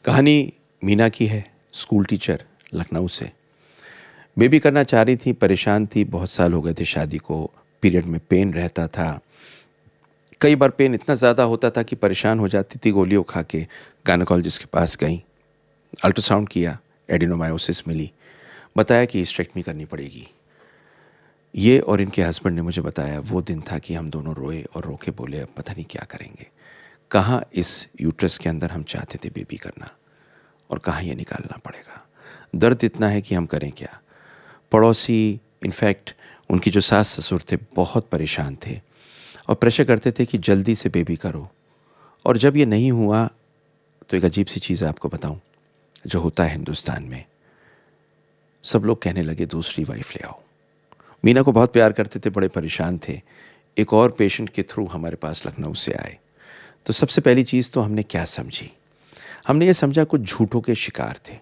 कहानी मीना की है, स्कूल टीचर, लखनऊ से। बेबी करना चाह रही थी, परेशान थी, बहुत साल हो गए थे शादी को, पीरियड में पेन रहता था। कई बार पेन इतना ज़्यादा होता था कि परेशान हो जाती थी, गोलियों खा के गायनेकोलॉजिस्ट के पास गई, अल्ट्रासाउंड किया, एडिनोमायोसिस मिली, बताया कि हिस्टेरेक्टमी करनी पड़ेगी। ये और इनके हस्बैंड ने मुझे बताया वो दिन था कि हम दोनों रोए और रो के बोले अब पता नहीं क्या करेंगे, कहाँ इस यूट्रस के अंदर हम चाहते थे बेबी करना और कहाँ ये निकालना पड़ेगा। दर्द इतना है कि हम करें क्या। पड़ोसी, इनफैक्ट उनकी जो सास ससुर थे, बहुत परेशान थे और प्रेशर करते थे कि जल्दी से बेबी करो। और जब ये नहीं हुआ तो एक अजीब सी चीज़ आपको बताऊं जो होता है हिंदुस्तान में, सब लोग कहने लगे दूसरी वाइफ ले आओ। मीना को बहुत प्यार करते थे, बड़े परेशान थे, एक और पेशेंट के थ्रू हमारे पास लखनऊ से आए। तो सबसे पहली चीज़ तो हमने क्या समझी, हमने ये समझा कुछ झूठों के शिकार थे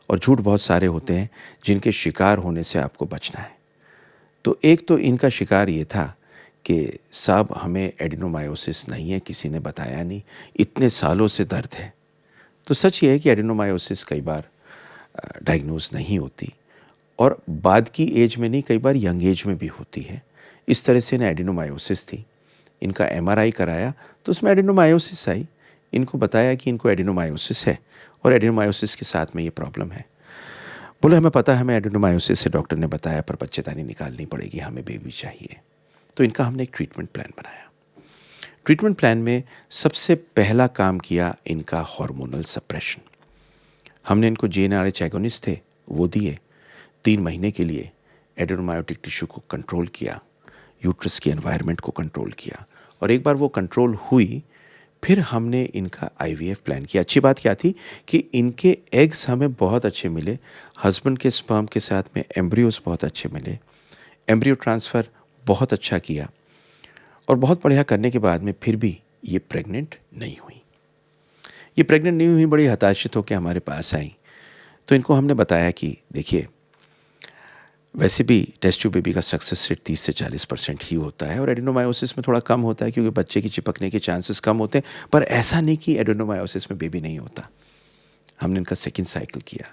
और झूठ बहुत सारे होते हैं जिनके शिकार होने से आपको बचना है। तो एक तो इनका शिकार ये था कि साहब हमें एडिनोमायोसिस नहीं है, किसी ने बताया नहीं, इतने सालों से दर्द है। तो सच ये है कि एडिनोमायोसिस कई बार डायग्नोज नहीं होती और बाद की एज में नहीं, कई बार यंग एज में भी होती है। इस तरह से ना एडिनोमायोसिस थी, इनका एमआरआई कराया तो उसमें एडिनोमायोसिस आई। इनको बताया कि इनको एडिनोमायोसिस है और एडिनोमायोसिस के साथ में ये प्रॉब्लम है। बोले हमें पता है, हमें एडिनोमायोसिस से डॉक्टर ने बताया, पर बच्चेदानी निकालनी पड़ेगी, हमें बेबी चाहिए। तो इनका हमने एक ट्रीटमेंट प्लान बनाया। ट्रीटमेंट प्लान में सबसे पहला काम किया इनका हार्मोनल सप्रेशन। हमने इनको जीएनआरएच एगोनिस्ट थे वो दिए, 3 महीने के लिए एडिनोमायोटिक टिश्यू को कंट्रोल किया, यूट्रस की एनवायरनमेंट को कंट्रोल किया और एक बार वो कंट्रोल हुई फिर हमने इनका आईवीएफ प्लान किया। अच्छी बात क्या थी कि इनके एग्स हमें बहुत अच्छे मिले, हस्बैंड के स्पर्म के साथ में एम्ब्रियोज बहुत अच्छे मिले, एम्ब्रियो ट्रांसफ़र बहुत अच्छा किया और बहुत बढ़िया करने के बाद में फिर भी ये प्रेग्नेंट नहीं हुई। ये प्रेग्नेंट नहीं हुई, बड़ी हताशित होकर हमारे पास आई। तो इनको हमने बताया कि देखिए वैसे भी टेस्ट ट्यूब बेबी का सक्सेस रेट 30 से 40% ही होता है और एडिनोमायोसिस में थोड़ा कम होता है क्योंकि बच्चे की चिपकने के चांसेस कम होते हैं, पर ऐसा नहीं कि एडिनोमायोसिस में बेबी नहीं होता। हमने इनका सेकंड साइकिल किया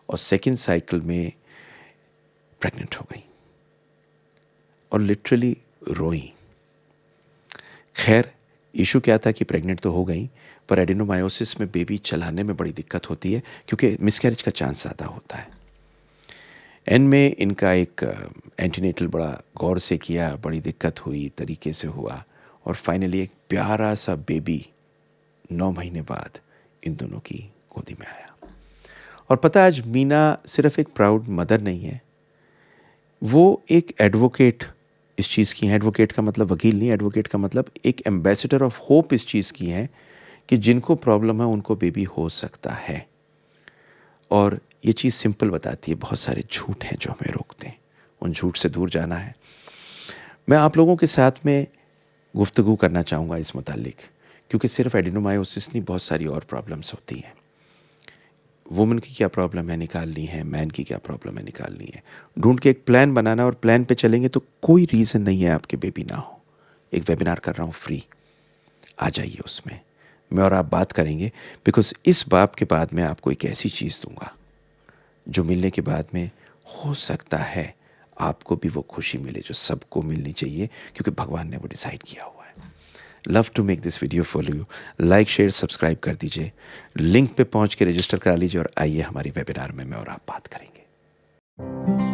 और सेकंड साइकिल में प्रेग्नेंट हो गई और लिटरली रोई। खैर इशू क्या था कि प्रेग्नेंट तो हो गई, पर एडिनोमायोसिस में बेबी चलाने में बड़ी दिक्कत होती है क्योंकि मिसकैरेज का चांस ज़्यादा होता है। एंड में इनका एक एंटीनेटल बड़ा गौर से किया, बड़ी दिक्कत हुई, तरीके से हुआ और फाइनली एक प्यारा सा बेबी 9 महीने बाद इन दोनों की गोदी में आया। और पता है आज मीना सिर्फ एक प्राउड मदर नहीं है, वो एक एडवोकेट इस चीज़ की है। एडवोकेट का मतलब वकील नहीं, एडवोकेट का मतलब एक एम्बेसडर ऑफ होप इस चीज़ की है कि जिनको प्रॉब्लम है उनको बेबी हो सकता है। और ये चीज़ सिंपल बताती है, बहुत सारे झूठ हैं जो हमें रोकते हैं, उन झूठ से दूर जाना है। मैं आप लोगों के साथ में गुफ्तगू करना चाहूँगा इस मुतालिक, क्योंकि सिर्फ एडिनोमायोसिस नहीं, बहुत सारी और प्रॉब्लम्स होती हैं। वुमेन की क्या प्रॉब्लम है निकालनी है, मैन की क्या प्रॉब्लम है निकालनी है, ढूंढ के एक प्लान बनाना और प्लान पे चलेंगे तो कोई रीज़न नहीं है आपके बेबी ना हो। एक वेबिनार कर रहा हूँ फ्री, आ जाइए, उसमें मैं और आप बात करेंगे। बिकॉज इस बात के बाद मैं आपको एक ऐसी चीज़ दूंगा जो मिलने के बाद में हो सकता है आपको भी वो खुशी मिले जो सबको मिलनी चाहिए, क्योंकि भगवान ने वो डिसाइड किया हुआ है। Love to make this video for you. Like share subscribe कर दीजिए, लिंक पे पहुंच के रजिस्टर करा लीजिए और आइए हमारी वेबिनार में मैं और आप बात करेंगे।